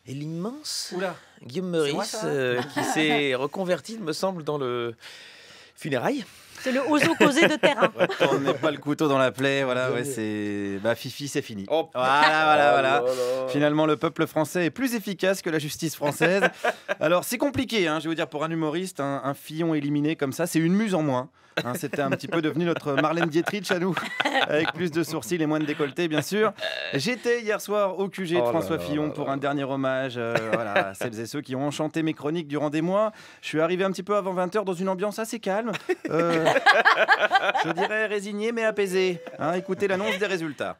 Et l'immense Oula. Guillaume C'est moi, Meurice, ça qui s'est reconverti, il me semble, dans le funérail. C'est le oso causé de terrain. On n'est pas le couteau dans la plaie, voilà, ouais, c'est... Bah, Fifi, c'est fini. Oh. Voilà. Oh là là. Finalement, le peuple français est plus efficace que la justice française. Alors, c'est compliqué, hein, je vais vous dire, pour un humoriste, un Fillon éliminé comme ça, c'est une muse en moins. Hein, c'était un petit peu devenu notre Marlène Dietrich à nous, avec plus de sourcils et moins de décolleté, bien sûr. J'étais hier soir au QG de Oh là François là Fillon là pour là. un dernier hommage voilà, à celles et ceux qui ont enchanté mes chroniques durant des mois. Je suis arrivé un petit peu avant 20h dans une ambiance assez calme. Je dirais résigné mais apaisé. Hein, écoutez l'annonce des résultats.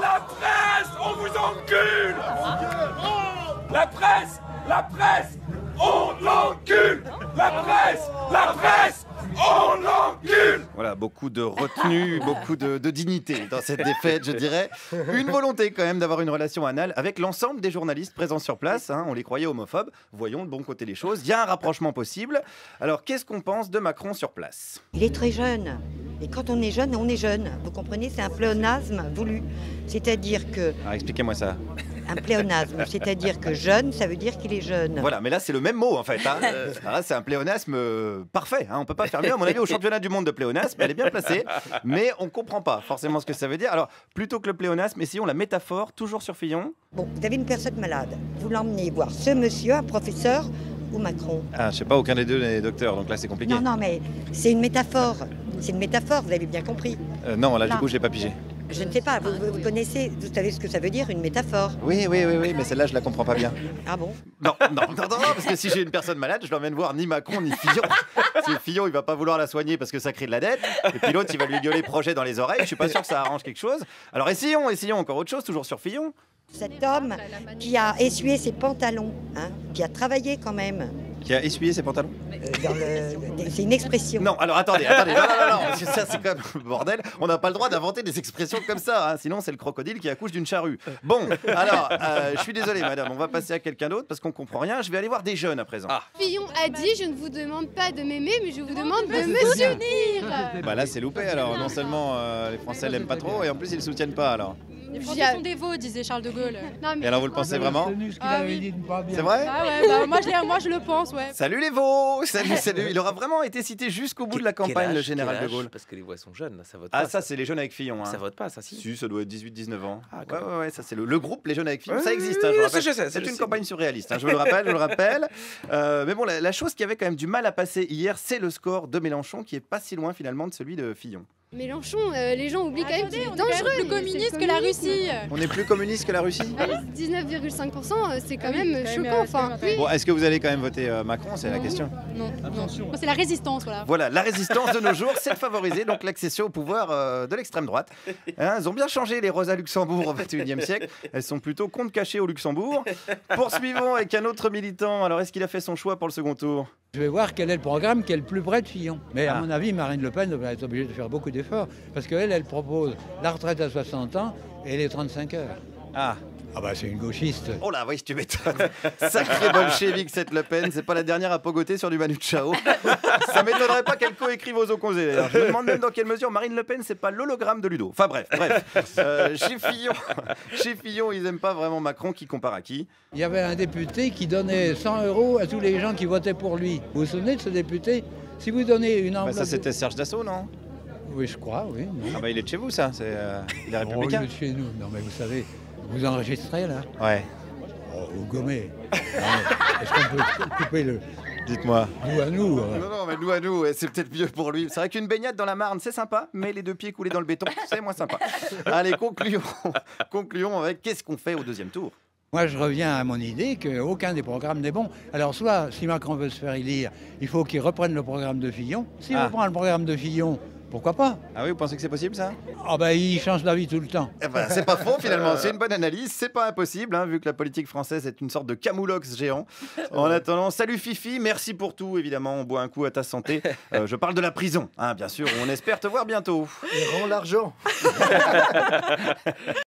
La presse, on vous encule! La presse, on l'encule! La presse, on l'encule! Voilà, beaucoup de retenue, beaucoup de dignité dans cette défaite, je dirais. Une volonté quand même d'avoir une relation anale avec l'ensemble des journalistes présents sur place. Hein, on les croyait homophobes. Voyons le bon côté des choses. Il y a un rapprochement possible. Alors, qu'est-ce qu'on pense de Macron sur place? Il est très jeune. Et quand on est jeune, on est jeune. Vous comprenez, c'est un pléonasme voulu. C'est-à-dire que... Alors, expliquez-moi ça. Un pléonasme, c'est-à-dire que jeune, ça veut dire qu'il est jeune. Voilà, mais là, c'est le même mot, en fait. Hein. Là, c'est un pléonasme parfait. Hein. On peut pas faire mieux. À mon avis, au championnat du monde de pléonasme, elle est bien placée. Mais on comprend pas forcément ce que ça veut dire. Alors, plutôt que le pléonasme, essayons la métaphore, toujours sur Fillon. Bon, vous avez une personne malade. Vous l'emmenez voir ce monsieur, un professeur ou Macron. Ah, je sais pas, aucun des deux n'est docteur, donc là, c'est compliqué. Non, mais c'est une métaphore. C'est une métaphore, vous avez bien compris. Non, là, Là. du coup, j'ai pas pigé. Je ne sais pas, vous connaissez, vous savez ce que ça veut dire, une métaphore. Oui, mais celle-là, je la comprends pas bien. Ah bon? Non, parce que si j'ai une personne malade, je l'emmène voir ni Macron ni Fillon. Si Fillon, il va pas vouloir la soigner parce que ça crée de la dette, et puis l'autre, il va lui gueuler projet dans les oreilles. Je suis pas sûr que ça arrange quelque chose. Alors essayons encore autre chose, toujours sur Fillon. Cet homme qui a essuyé ses pantalons, hein, qui a travaillé quand même. Qui a essuyé ses pantalons. C'est une expression. Non, alors attendez, non, parce que ça c'est quand même le bordel. On n'a pas le droit d'inventer des expressions comme ça, hein, sinon c'est le crocodile qui accouche d'une charrue. Bon, alors, je suis désolé madame, on va passer à quelqu'un d'autre parce qu'on comprend rien. Je vais aller voir des jeunes à présent. Ah. Fillon a dit je ne vous demande pas de m'aimer mais je vous demande de me soutenir. Bah là c'est loupé alors, non seulement les Français l'aiment pas trop et en plus ils le soutiennent pas alors. Les Français sont des veaux, disait Charles de Gaulle. Non, Et alors vous le pensez vraiment? Ah oui. C'est vrai? Ah ouais, bah, moi je le pense, ouais. Salut les veaux! Salut. Il aura vraiment été cité jusqu'au bout de la campagne, Quel le âge, général quel de Gaulle. âge Parce que les voix sont jeunes, là, ça vote Ah pas. ça c'est les jeunes avec Fillon. Hein. Ça vote pas, ça si. Si, ça doit être 18-19 ans. Ah, quand ouais, ça c'est le groupe Les Jeunes avec Fillon. Ça existe, hein, je oui, vous rappelle. je sais, C'est je une sais. campagne surréaliste, hein, je vous le rappelle. Mais bon, la chose qui avait quand même du mal à passer hier, c'est le score de Mélenchon qui est pas si loin finalement de celui de Fillon. Mélenchon, les gens oublient quand même qu'il est On est quand même dangereux. plus communiste que la Russie. On est plus communiste que la Russie? 19,5%, c'est quand Ah oui, même c'est quand même, choquant. Enfin, c'est Bon, est-ce que vous allez quand même voter Macron? C'est la question. Non. C'est la résistance, voilà. Voilà, la résistance de nos jours, c'est de favoriser donc l'accession au pouvoir de l'extrême droite. Hein, ils ont bien changé les Rosa Luxembourg au XXIe siècle. Elles sont plutôt compte caché au Luxembourg. Poursuivons avec un autre militant. Alors, est-ce qu'il a fait son choix pour le second tour? Je vais voir quel est le programme qui est le plus près de Fillon. Mais à Ah. mon avis, Marine Le Pen va être obligée de faire beaucoup d'efforts. Parce qu'elle, elle propose la retraite à 60 ans et les 35 heures. Ah. Ah bah c'est une gauchiste. Oh là, oui, tu m'étonnes. Sacré bolchevique cette Le Pen. C'est pas la dernière à pogoter sur du Manu Chao. Ça m'étonnerait pas qu'elle coécrive aux opposés d'ailleurs. Je me demande même dans quelle mesure Marine Le Pen, c'est pas l'hologramme de Ludo. Enfin bref. Chez Fillon, ils aiment pas vraiment Macron qui compare à qui? Il y avait un député qui donnait 100 € à tous les gens qui votaient pour lui. Vous vous souvenez de ce député? Si vous donnez une enveloppe... Ça, c'était Serge Dassault, non? Oui, je crois, oui. non. Ah bah il est de chez vous, ça. C'est il est Oh, républicain. il est de chez nous. Non mais vous savez, vous enregistrez là? Ouais. Oh, vous gommez. Non, mais est-ce qu'on peut couper le... Dites-moi. Nous à nous Non, mais nous à nous, ouais, c'est peut-être mieux pour lui. C'est vrai qu'une baignade dans la Marne, c'est sympa, mais les deux pieds coulés dans le béton, c'est moins sympa. Allez, concluons avec qu'est-ce qu'on fait au deuxième tour? Moi, je reviens à mon idée qu'aucun des programmes n'est bon. Alors, soit, si Macron veut se faire élire, il faut qu'il reprenne le programme de Fillon. S'il reprend le programme de Fillon, pourquoi pas? Ah oui, vous pensez que c'est possible, ça? Ah ben, il change d'avis tout le temps. Eh ben, c'est pas faux, finalement. C'est une bonne analyse. C'est pas impossible, hein, vu que la politique française est une sorte de camoulox géant. En attendant, salut Fifi, merci pour tout, évidemment. On boit un coup à ta santé. Je parle de la prison, hein, bien sûr. On espère te voir bientôt. Et rends l'argent.